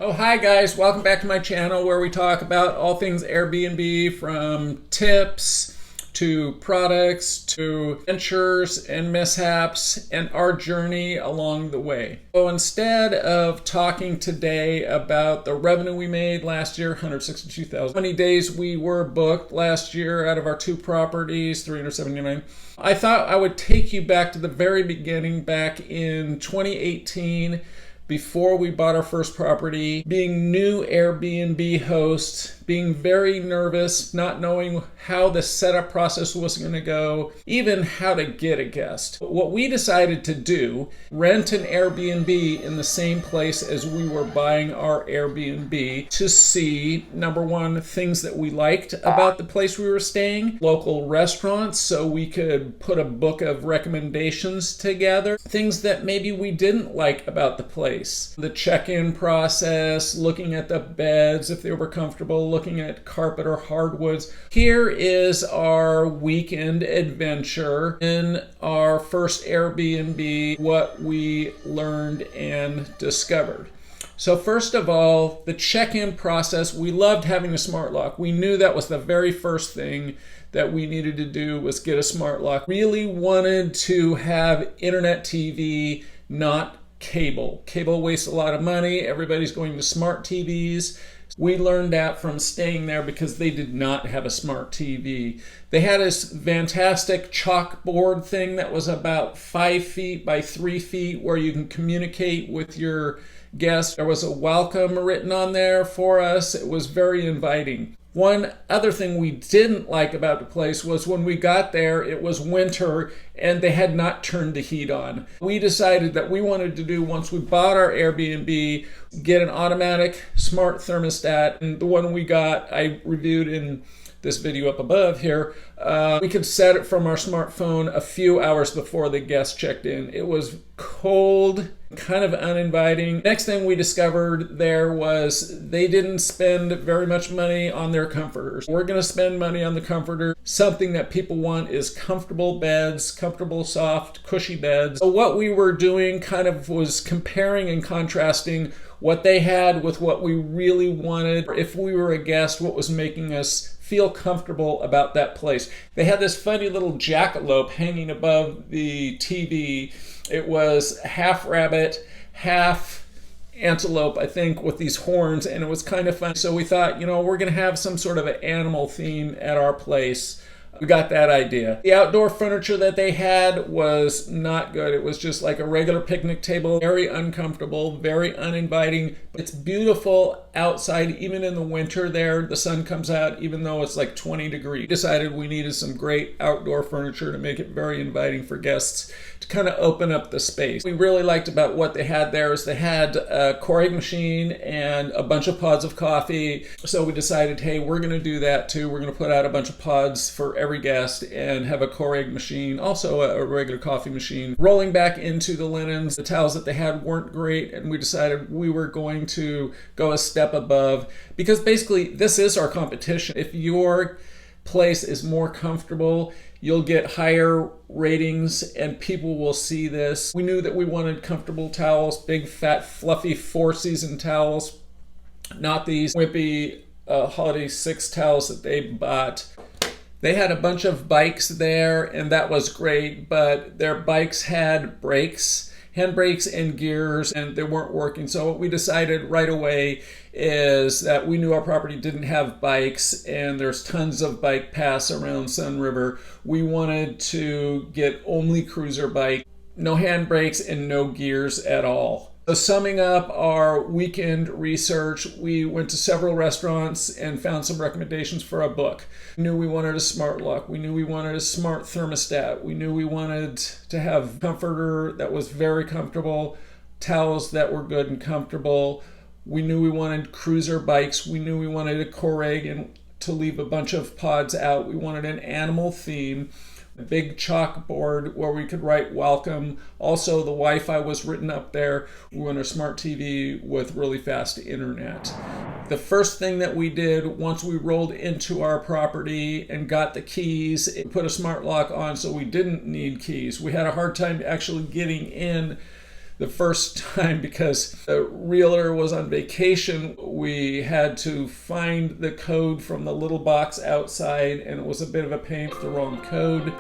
Oh, hi guys, welcome back to my channel where we talk about all things Airbnb, from tips to products to adventures and mishaps and our journey along the way. So instead of talking today about the revenue we made last year, 162,000, how many days we were booked last year out of our two properties, 379, I thought I would take you back to the very beginning, back in 2018, before we bought our first property, being new Airbnb hosts, being very nervous, not knowing how the setup process was going to go, even how to get a guest. What we decided to do, rent an Airbnb in the same place as we were buying our Airbnb to see, number one, things that we liked about the place we were staying, local restaurants, so we could put a book of recommendations together, things that maybe we didn't like about the place. The check-in process, looking at the beds, if they were comfortable, looking at carpet or hardwoods. Here is our weekend adventure in our first Airbnb, what we learned and discovered. So first of all, the check-in process, we loved having a smart lock. We knew that was the very first thing that we needed to do, was get a smart lock. Really wanted to have internet TV, not cable. Cable wastes a lot of money. Everybody's going to smart TVs. We learned that from staying there because they did not have a smart TV. They had this fantastic chalkboard thing that was about 5 feet by 3 feet where you can communicate with your guests. There was a welcome written on there for us. It was very inviting. One other thing we didn't like about the place was when we got there, it was winter and they had not turned the heat on. We decided that we wanted to do, once we bought our Airbnb, get an automatic smart thermostat. And the one we got, I reviewed in this video up above here. We could set it from our smartphone a few hours before the guests checked in. It was cold, kind of uninviting. Next thing we discovered there was they didn't spend very much money on their comforters. We're going to spend money on the comforter. Something that people want is comfortable beds, comfortable, soft, cushy beds. So what we were doing kind of was comparing and contrasting what they had with what we really wanted. If we were a guest, what was making us feel comfortable about that place. They had this funny little jackalope hanging above the TV. It was half rabbit, half antelope, I think, with these horns, and it was kind of fun. So we thought, we're going to have some sort of an animal theme at our place. We got that idea. The outdoor furniture that they had was not good. It was just like a regular picnic table, very uncomfortable, very uninviting. It's beautiful outside, even in the winter there. The sun comes out, even though it's like 20 degrees. We decided we needed some great outdoor furniture to make it very inviting for guests, to kind of open up the space. We really liked about what they had there is they had a Keurig machine and a bunch of pods of coffee. So we decided, hey, we're going to do that too. We're going to put out a bunch of pods for every guest and have a Keurig machine, also a regular coffee machine. Rolling back into the linens, the towels that they had weren't great, and we decided we were going to go a step above, because basically this is our competition. If your place is more comfortable, you'll get higher ratings and people will see this. We knew that we wanted comfortable towels, big, fat, fluffy, four-season towels, not these wimpy Holiday 6 towels that they bought. They had a bunch of bikes there, and that was great, but their bikes had brakes, handbrakes and gears, and they weren't working. So what we decided right away is that we knew our property didn't have bikes, and there's tons of bike paths around Sunriver. We wanted to get only cruiser bike, no handbrakes and no gears at all. So summing up our weekend research, we went to several restaurants and found some recommendations for a book. We knew we wanted a smart lock. We knew we wanted a smart thermostat. We knew we wanted to have a comforter that was very comfortable, towels that were good and comfortable. We knew we wanted cruiser bikes. We knew we wanted a Keurig and to leave a bunch of pods out. We wanted an animal theme. A big chalkboard where we could write welcome. Also, the Wi-Fi was written up there. We want a smart TV with really fast internet. The first thing that we did once we rolled into our property and got the keys, it put a smart lock on so we didn't need keys. We had a hard time actually getting in The first time, because the realtor was on vacation, we had to find the code from the little box outside, and it was a bit of a pain with the wrong code.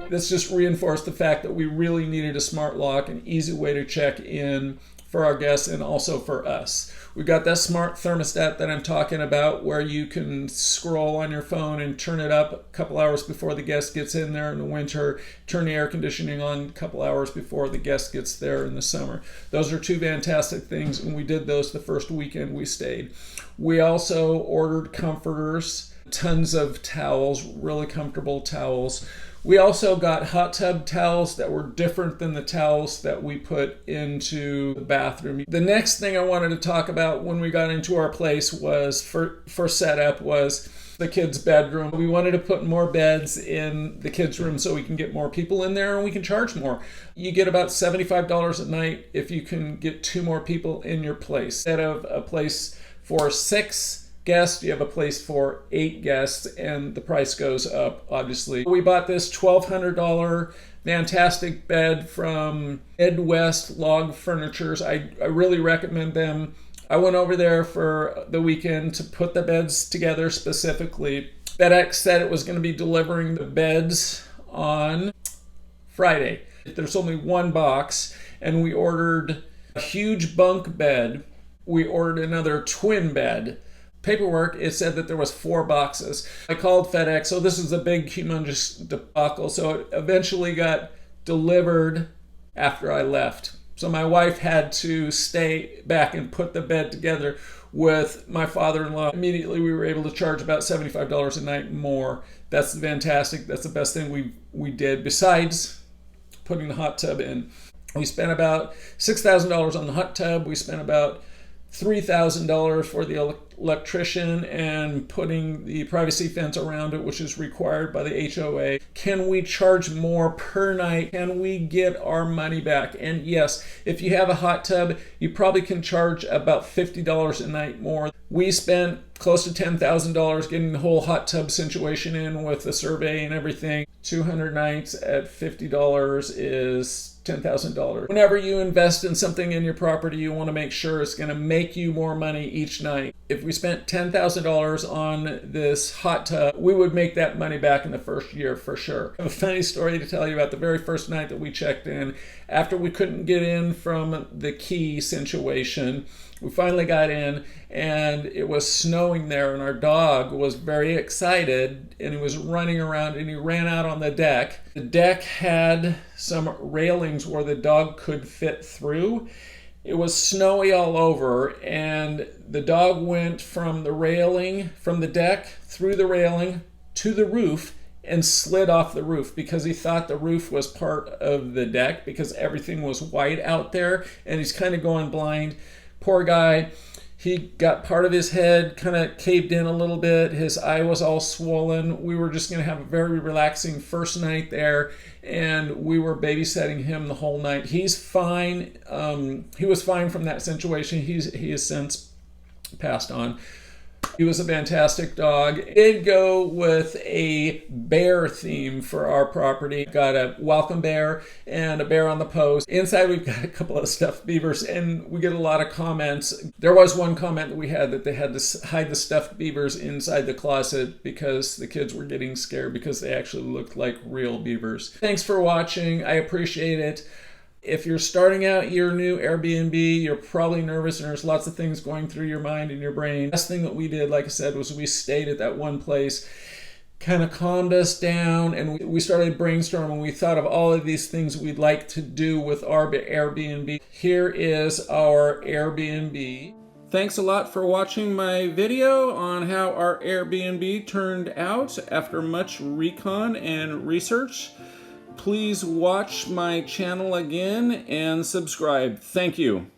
This just reinforced the fact that we really needed a smart lock, an easy way to check in for our guests and also for us. We got that smart thermostat that I'm talking about, where you can scroll on your phone and turn it up a couple hours before the guest gets in there in the winter, turn the air conditioning on a couple hours before the guest gets there in the summer. Those are two fantastic things, and we did those the first weekend we stayed. We also ordered comforters, tons of towels, really comfortable towels. We also got hot tub towels that were different than the towels that we put into the bathroom. The next thing I wanted to talk about when we got into our place was, for setup, was the kids' bedroom. We wanted to put more beds in the kids' room so we can get more people in there and we can charge more. You get about $75 a night if you can get 2 more people in your place. Instead of a place for 6 guests, you have a place for 8 guests, and the price goes up, obviously. We bought this $1,200 fantastic bed from Midwest Log Furnitures. I really recommend them. I went over there for the weekend to put the beds together specifically. FedEx said it was going to be delivering the beds on Friday. There's only 1 box, and we ordered a huge bunk bed. We ordered another twin bed. Paperwork, it said that there was 4 boxes. I called FedEx, so this is a big, humongous debacle. So it eventually got delivered after I left. So my wife had to stay back and put the bed together with my father-in-law. Immediately we were able to charge about $75 a night more. That's fantastic. That's the best thing we did, besides putting the hot tub in. We spent about $6,000 on the hot tub. We spent about $3,000 for the electrician and putting the privacy fence around it, which is required by the HOA. Can we charge more per night? Can we get our money back? And yes, if you have a hot tub, you probably can charge about $50 a night more. We spent close to $10,000 getting the whole hot tub situation in with the survey and everything. 200 nights at $50 is $10,000. Whenever you invest in something in your property, you want to make sure it's going to make you more money each night. If we spent $10,000 on this hot tub, we would make that money back in the first year for sure. I have a funny story to tell you about the very first night that we checked in. After we couldn't get in from the key situation, we finally got in, and it was snowing there, and our dog was very excited, and he was running around, and he ran out on the deck. The deck had some railings where the dog could fit through. It was snowy all over, and the dog went from the railing, from the deck, through the railing to the roof, and slid off the roof because he thought the roof was part of the deck because everything was white out there, and he's kind of going blind. Poor guy, he got part of his head kind of caved in a little bit. His eye was all swollen. We were just going to have a very relaxing first night there, and we were babysitting him the whole night. He's fine. He was fine from that situation. He has since passed on. He was a fantastic dog. It did go with a bear theme for our property. Got a welcome bear and a bear on the post. Inside we've got a couple of stuffed beavers, and we get a lot of comments. There was one comment that we had that they had to hide the stuffed beavers inside the closet because the kids were getting scared because they actually looked like real beavers. Thanks for watching. I appreciate it. If you're starting out your new Airbnb, you're probably nervous and there's lots of things going through your mind and your brain. The best thing that we did, like I said, was we stayed at that one place, kind of calmed us down, and we started brainstorming. We thought of all of these things we'd like to do with our Airbnb. Here is our Airbnb. Thanks a lot for watching my video on how our Airbnb turned out after much recon and research. Please watch my channel again and subscribe. Thank you.